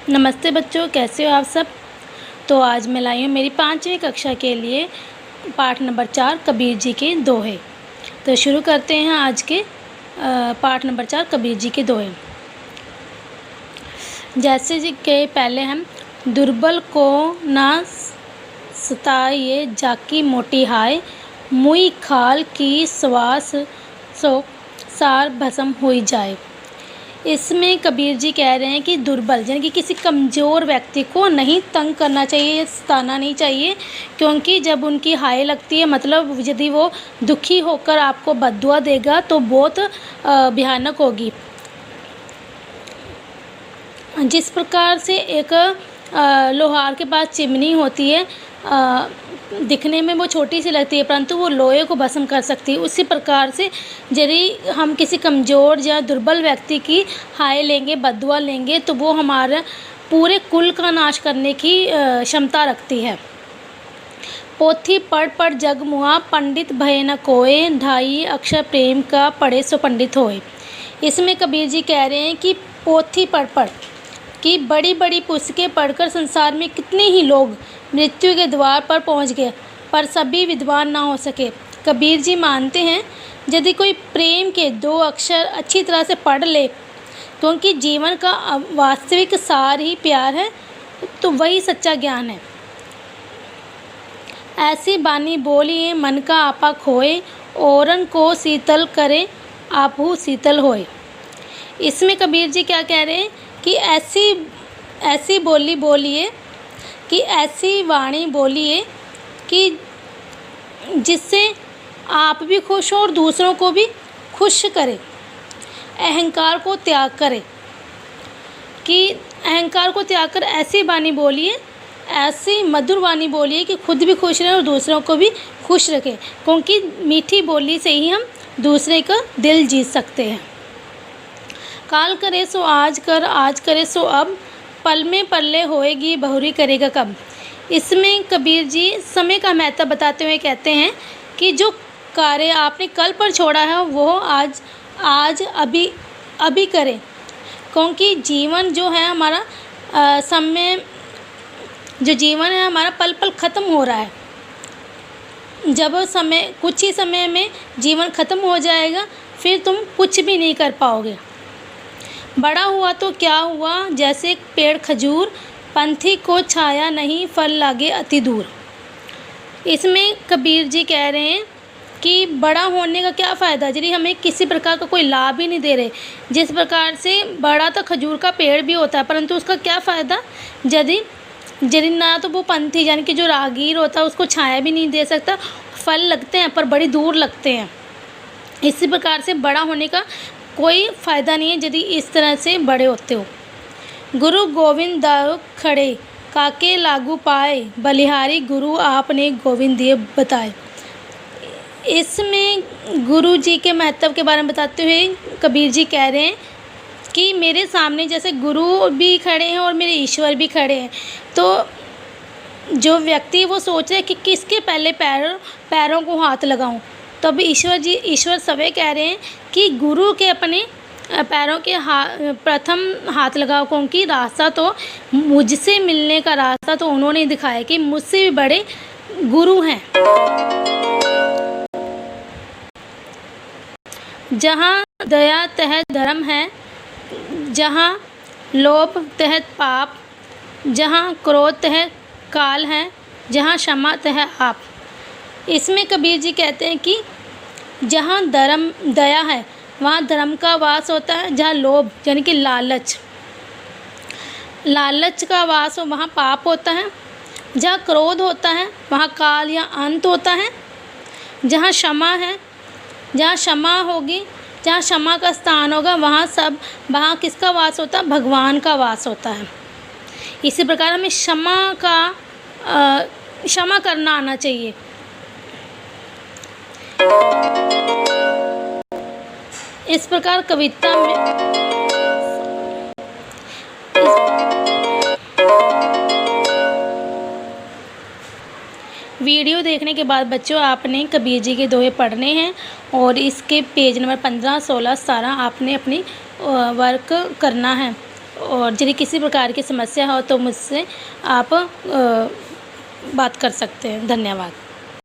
नमस्ते बच्चों, कैसे हो आप सब। तो आज मैं लाई हूँ मेरी 5वीं कक्षा के लिए पाठ नंबर 4 कबीर जी के दोहे। तो शुरू करते हैं आज के पाठ नंबर 4 कबीर जी के दोहे। जैसे जी के पहले हम दुर्बल को ना सताए जाकी मोटी हाय, मुई खाल की श्वास सो सार भस्म हुई जाए। इसमें कबीर जी कह रहे हैं कि दुर्बल यानी कि किसी कमज़ोर व्यक्ति को नहीं तंग करना चाहिए, सताना नहीं चाहिए, क्योंकि जब उनकी हाय लगती है मतलब यदि वो दुखी होकर आपको बद्दुआ देगा तो बहुत भयानक होगी। जिस प्रकार से एक लोहार के पास चिमनी होती है, दिखने में वो छोटी सी लगती है परंतु वो लोहे को भस्म कर सकती है, उसी प्रकार से यदि हम किसी कमज़ोर या दुर्बल व्यक्ति की हाय लेंगे, बद्दुआ लेंगे तो वो हमारा पूरे कुल का नाश करने की क्षमता रखती है। पोथी पढ़ पढ़ जग मुआ, पंडित भय न कोय, ढाई अक्षर प्रेम का पढ़े सो पंडित होए। इसमें कबीर जी कह रहे हैं कि पोथी पढ़ पढ़ कि बड़ी बड़ी पुस्तकें पढ़कर संसार में कितने ही लोग मृत्यु के द्वार पर पहुंच गए, पर सभी विद्वान ना हो सके। कबीर जी मानते हैं यदि कोई प्रेम के 2 अक्षर अच्छी तरह से पढ़ ले, क्योंकि जीवन का वास्तविक सार ही प्यार है, तो वही सच्चा ज्ञान है। ऐसी बानी बोलिए मन का आपा खोए, औरन को शीतल करे आपहु शीतल होए। इसमें कबीर जी क्या कह रहे हैं कि ऐसी बोली बोलिए, कि ऐसी वाणी बोलिए कि जिससे आप भी खुश हो और दूसरों को भी खुश करे। अहंकार को त्याग करें, कि अहंकार को त्याग कर ऐसी वाणी बोलिए, ऐसी मधुर वाणी बोलिए कि खुद भी खुश रहें और दूसरों को भी खुश रखें, क्योंकि मीठी बोली से ही हम दूसरे का दिल जीत सकते हैं। काल करे सो आज कर, आज करे सो अब, पल में पल्ले होएगी बहुरी करेगा कब। इसमें कबीर जी समय का महत्व बताते हुए कहते हैं कि जो कार्य आपने कल पर छोड़ा है वो आज अभी करें, क्योंकि जीवन जो है हमारा समय जो जीवन है हमारा पल पल ख़त्म हो रहा है। जब समय कुछ ही समय में जीवन ख़त्म हो जाएगा, फिर तुम कुछ भी नहीं कर पाओगे। बड़ा हुआ तो क्या हुआ, जैसे एक पेड़ खजूर, पंथी को छाया नहीं फल लागे अति दूर। इसमें कबीर जी कह रहे हैं कि बड़ा होने का क्या फ़ायदा यदि हमें किसी प्रकार का कोई लाभ ही नहीं दे रहे। जिस प्रकार से बड़ा तो खजूर का पेड़ भी होता है, परंतु उसका क्या फ़ायदा यदि ना तो वो पंथी यानी कि जो राहगीर होता है उसको छाया भी नहीं दे सकता। फल लगते हैं पर बड़ी दूर लगते हैं। इसी प्रकार से बड़ा होने का कोई फ़ायदा नहीं है यदि इस तरह से बड़े होते हो। गुरु गोविंद दाऊ खड़े, काके लागू पाए, बलिहारी गुरु आपने गोविंद दिए बताए। इसमें गुरु जी के महत्व के बारे में बताते हुए कबीर जी कह रहे हैं कि मेरे सामने जैसे गुरु भी खड़े हैं और मेरे ईश्वर भी खड़े हैं, तो जो व्यक्ति वो सोच रहे हैं कि किसके पहले पैरों को हाथ लगाऊं, तो अभी ईश्वर सभी कह रहे हैं कि गुरु के अपने पैरों के प्रथम हाथ लगाओ, क्योंकि रास्ता तो मुझसे मिलने का रास्ता तो उन्होंने दिखाया कि मुझसे भी बड़े गुरु हैं। जहाँ दया तह धर्म है, जहाँ लोभ तह पाप, जहाँ क्रोध तह काल है, जहाँ क्षमा तह आप। इसमें कबीर जी कहते हैं कि जहाँ दया है वहाँ धर्म का वास होता है, जहाँ लोभ यानी कि लालच का वास हो वहाँ पाप होता है, जहाँ क्रोध होता है वहाँ काल या अंत होता है, जहाँ क्षमा होगी, जहाँ क्षमा का स्थान होगा वहाँ किसका वास होता है, भगवान का वास होता है। इसी प्रकार हमें क्षमा करना आना चाहिए। इस प्रकार कविता में वीडियो देखने के बाद बच्चों आपने कबीर जी के दोहे पढ़ने हैं और इसके पेज नंबर 15, 16, 17 आपने अपनी वर्क करना है। और यदि किसी प्रकार की समस्या हो तो मुझसे आप बात कर सकते हैं। धन्यवाद।